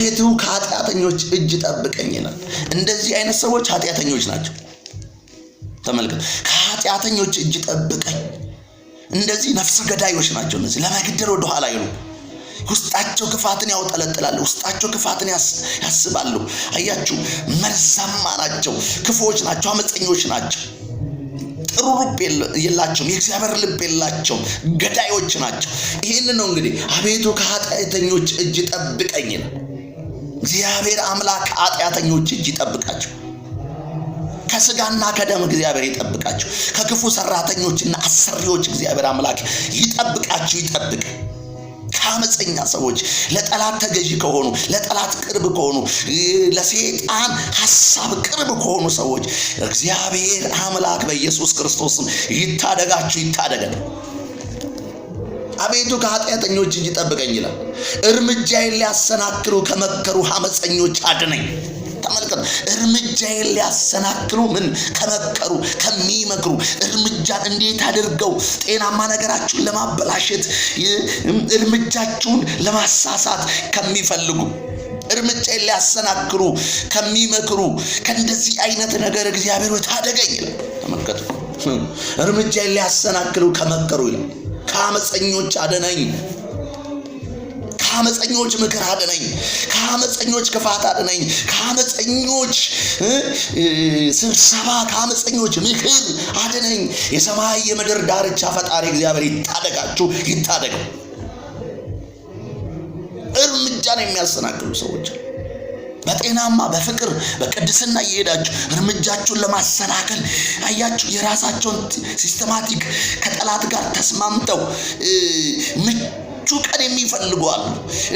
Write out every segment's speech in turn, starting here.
አቤቱ ከኃጢአተኞች እጅ ጠብቀኝ ይላል። እንደዚህ አይነት ሰዎች ኃጢአተኞች ናቸው። ተመልከቱ፣ ከኃጢአተኞች እጅ ጠብቀኝ። እንደዚህ ነፍሰ ገዳዮች ናቸው። እነዚህ ለመግደል ወደ ኋላ ይሉ፣ ውስጣቸው ክፋትን ያውጠለጥላሉ፣ ውስጣቸው ክፋትን ያስባሉ። አያችሁ፣ መርዛማ ናቸው፣ ክፉዎች ናቸው፣ አመፀኞች ናቸው። ጥሩ ልብ የላቸውም፣ የእግዚአብሔር ልብ የላቸውም፣ ገዳዮች ናቸው። ይህን ነው እንግዲህ አቤቱ ከኃጢአተኞች እጅ ጠብቀኝ ይላል። እግዚአብሔር አምላክ ከኃጢአተኞች እጅ ይጠብቃቸው። ከስጋና ከደም እግዚአብሔር ይጠብቃቸው። ከክፉ ሰራተኞችና አሰሪዎች እግዚአብሔር አምላክ ይጠብቃቸው፣ ይጠብቅ። ከአመፀኛ ሰዎች፣ ለጠላት ተገዢ ከሆኑ፣ ለጠላት ቅርብ ከሆኑ፣ ለሰይጣን ሐሳብ ቅርብ ከሆኑ ሰዎች እግዚአብሔር አምላክ በኢየሱስ ክርስቶስ ይታደጋችሁ፣ ይታደገን። አቤቱ ከኃጢአተኞች እጅ ጠብቀኝ ይላል። እርምጃዬን ሊያሰናክሉ ከመከሩ አመፀኞች አድነኝ። ተመልከቱ፣ እርምጃዬን ሊያሰናክሉ ምን ከመከሩ ከሚመክሩ፣ እርምጃን እንዴት አድርገው ጤናማ ነገራችሁን ለማበላሸት እርምጃችሁን ለማሳሳት ከሚፈልጉ፣ እርምጃዬን ሊያሰናክሉ ከሚመክሩ ከእንደዚህ አይነት ነገር እግዚአብሔር ታደገኝ ይላል። ተመልከቱ፣ እርምጃዬን ሊያሰናክሉ ከመከሩ ይላል። ከአመፀኞች አድነኝ፣ ከአመፀኞች ምክር አድነኝ፣ ከአመፀኞች ክፋት አድነኝ፣ ከአመፀኞች ስብሰባ፣ ከአመፀኞች ምክር አድነኝ። የሰማይ የምድር ዳርቻ ፈጣሪ እግዚአብሔር ይታደጋችሁ፣ ይታደገው። እርምጃን የሚያሰናክሉ ሰዎች በጤናማ በፍቅር በቅድስና እየሄዳችሁ እርምጃችሁን ለማሰናከል አያችሁ፣ የራሳቸውን ሲስተማቲክ ከጠላት ጋር ተስማምተው ምቹ ቀን የሚፈልጉ አሉ።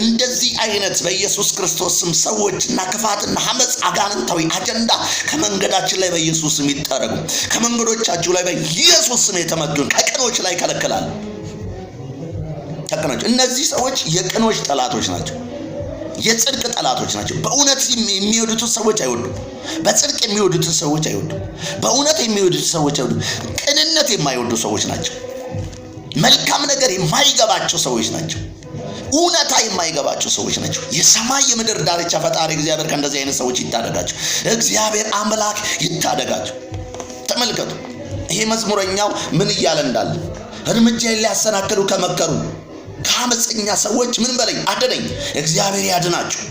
እንደዚህ አይነት በኢየሱስ ክርስቶስ ስም ሰዎችና ክፋትና አመፅ፣ አጋንንታዊ አጀንዳ ከመንገዳችን ላይ በኢየሱስ ስም ይጠረጉ። ከመንገዶቻችሁ ላይ በኢየሱስ ስም የተመቱን ከቅኖች ላይ ከለከላል። ከቅኖች፣ እነዚህ ሰዎች የቅኖች ጠላቶች ናቸው፣ የጽድቅ ጠላቶች ናቸው። በእውነት የሚወዱትን ሰዎች አይወዱም። በጽድቅ የሚወዱትን ሰዎች አይወዱም። በእውነት የሚወዱትን ሰዎች አይወዱም። ቅንነት የማይወዱ ሰዎች ናቸው። መልካም ነገር የማይገባቸው ሰዎች ናቸው። እውነታ የማይገባቸው ሰዎች ናቸው። የሰማይ የምድር ዳርቻ ፈጣሪ እግዚአብሔር ከእንደዚህ አይነት ሰዎች ይታደጋቸው። እግዚአብሔር አምላክ ይታደጋቸው። ተመልከቱ፣ ይሄ መዝሙረኛው ምን እያለ እንዳለ፣ እርምጃዬን ሊያሰናክሉ ከመከሩ ከአመፀኛ ሰዎች ምን በለኝ አድነኝ። እግዚአብሔር ያድናችሁ፣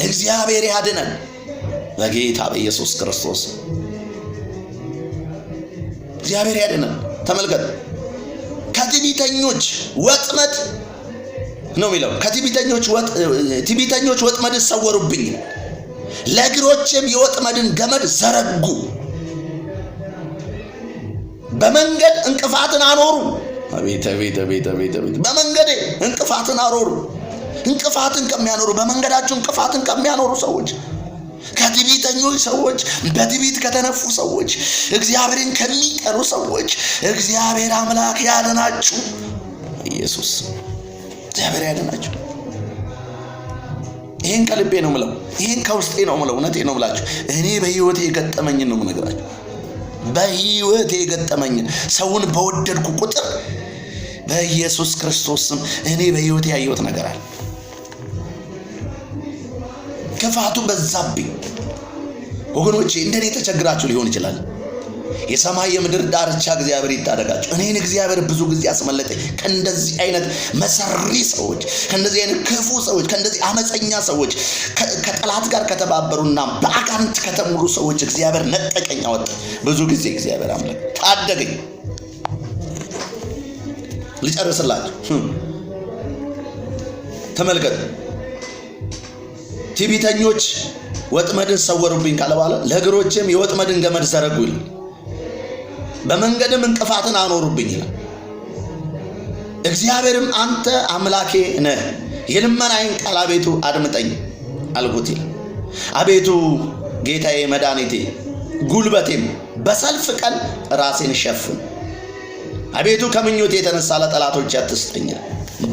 እግዚአብሔር ያድነን በጌታ በኢየሱስ ክርስቶስ። እግዚአብሔር ያድነን። ተመልከቱ፣ ከትዕቢተኞች ወጥመድ ነው የሚለው። ትዕቢተኞች ወጥመድ ሰወሩብኝ፣ ለእግሮቼም የወጥመድን ገመድ ዘረጉ። በመንገድ እንቅፋትን አኖሩ። አቤት አቤት አቤት አቤት አቤት! በመንገዴ እንቅፋትን አኖሩ። እንቅፋትን ከሚያኖሩ፣ በመንገዳቸው እንቅፋትን ከሚያኖሩ ሰዎች፣ ከትዕቢተኞች ሰዎች፣ በትዕቢት ከተነፉ ሰዎች፣ እግዚአብሔርን ከሚጠሉ ሰዎች እግዚአብሔር አምላክ ያድናችሁ። ኢየሱስ እግዚአብሔር ያድናችሁ። ይሄን ከልቤ ነው የምለው፣ ይሄን ከውስጤ ነው የምለው። እውነቴን ነው የምላችሁ። እኔ በህይወቴ የገጠመኝን ነው የምነግራችሁ። በህይወቴ የገጠመኝን ሰውን በወደድኩ ቁጥር በኢየሱስ ክርስቶስ ስም እኔ በህይወቴ ያየሁት ነገር አለ። ክፋቱ በዛብኝ። ወገኖቼ እንደኔ ተቸግራችሁ ሊሆን ይችላል። የሰማይ የምድር ዳርቻ እግዚአብሔር ይታደጋችሁ። እኔን እግዚአብሔር ብዙ ጊዜ አስመለጠኝ ከእንደዚህ አይነት መሰሪ ሰዎች፣ ከእንደዚህ አይነት ክፉ ሰዎች፣ ከእንደዚህ አመፀኛ ሰዎች፣ ከጠላት ጋር ከተባበሩና በአጋንንት ከተሞሉ ሰዎች እግዚአብሔር ነጠቀኝ፣ አወጣ። ብዙ ጊዜ እግዚአብሔር አምላክ ታደገኝ። ልጨርስላችሁ። ተመልከቱ፣ ትዕቢተኞች ወጥመድን ሰወሩብኝ ካለ በኋላ ለእግሮቼም የወጥመድን ገመድ ዘረጉ ይላል። በመንገድም እንቅፋትን አኖሩብኝ ይላል። እግዚአብሔርም አንተ አምላኬ ነህ፣ የልመናዬን ቃል አቤቱ አድምጠኝ አልኩት ይላል። አቤቱ ጌታዬ፣ መድኃኒቴ፣ ጉልበቴም፣ በሰልፍ ቀን ራሴን ሸፍን። አቤቱ ከምኞቴ የተነሳ ለጠላቶች አትስጠኝ።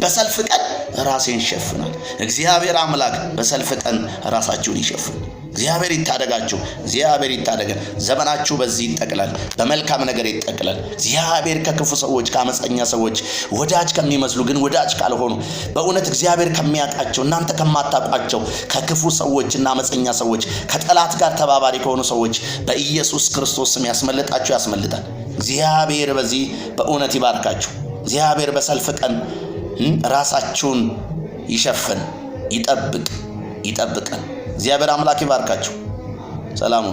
በሰልፍ ቀን ራሴን ሸፍናል። እግዚአብሔር አምላክ በሰልፍ ቀን ራሳችሁን ይሸፍን። እግዚአብሔር ይታደጋችሁ። እግዚአብሔር ይታደገን። ዘመናችሁ በዚህ ይጠቅላል፣ በመልካም ነገር ይጠቅላል። እግዚአብሔር ከክፉ ሰዎች፣ ከአመፀኛ ሰዎች፣ ወዳጅ ከሚመስሉ ግን ወዳጅ ካልሆኑ፣ በእውነት እግዚአብሔር ከሚያውቃቸው እናንተ ከማታውቋቸው ከክፉ ሰዎችና አመፀኛ ሰዎች፣ ከጠላት ጋር ተባባሪ ከሆኑ ሰዎች በኢየሱስ ክርስቶስ ስም ያስመልጣችሁ፣ ያስመልጣል። እግዚአብሔር በዚህ በእውነት ይባርካችሁ። እግዚአብሔር በሰልፍ ቀን ራሳችሁን ይሸፍን፣ ይጠብቀን። እግዚአብሔር አምላክ ይባርካችሁ። ሰላም